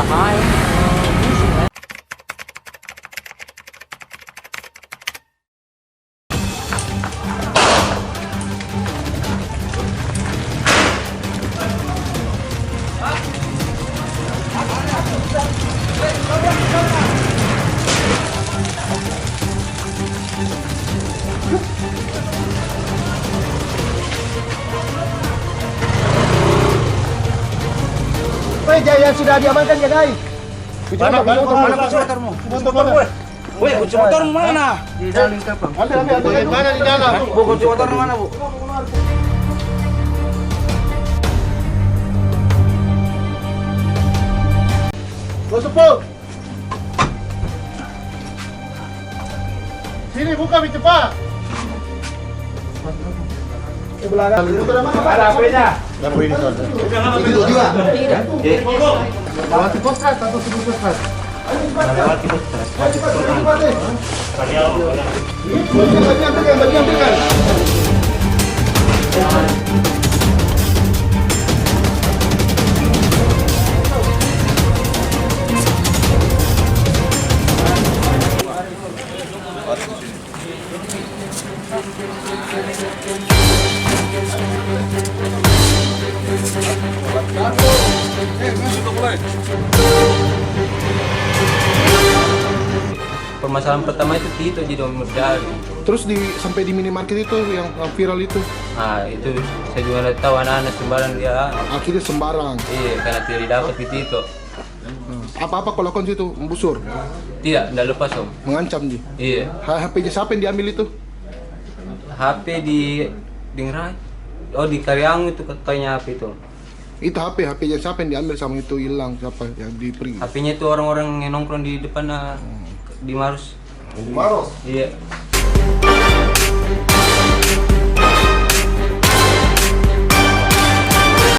main. Woi, Jaya sudah diamankan ya, guys. Mana kunci motormu? Woi, kunci motormu mana? Di dalam lingkar, Bang. Ambil. Mana di dalam? Bu, kunci motormu mana, Bu? Bos Sepul. Sini buka cepat. Ke belakang. Ada HP-nya. Lampu ini soalnya. Itu juga. Lewati postcard atau sebelum postcard? Lewati postcard. Bagi ambilkan. Permasalahan pertama itu Tito jadi nomor dari. Terus sampai di minimarket itu yang viral itu, Nah, itu saya juga nggak tahu anak-anak sembarang dia. akhirnya sembarang. Iya, karena tidak dapat di Tito. Apa-apa kalau kon situ membusur, Tidak lepas Om. mengancam di. Iya, HP-nya siapa yang diambil itu? HP di Ngerai. Oh, di Karyang itu kayaknya HP itu. Itu HP-nya siapa yang diambil sama itu hilang, siapa yang diperi? HP-nya itu orang-orang yang nongkrong di depan di Marus. Maros. Iya.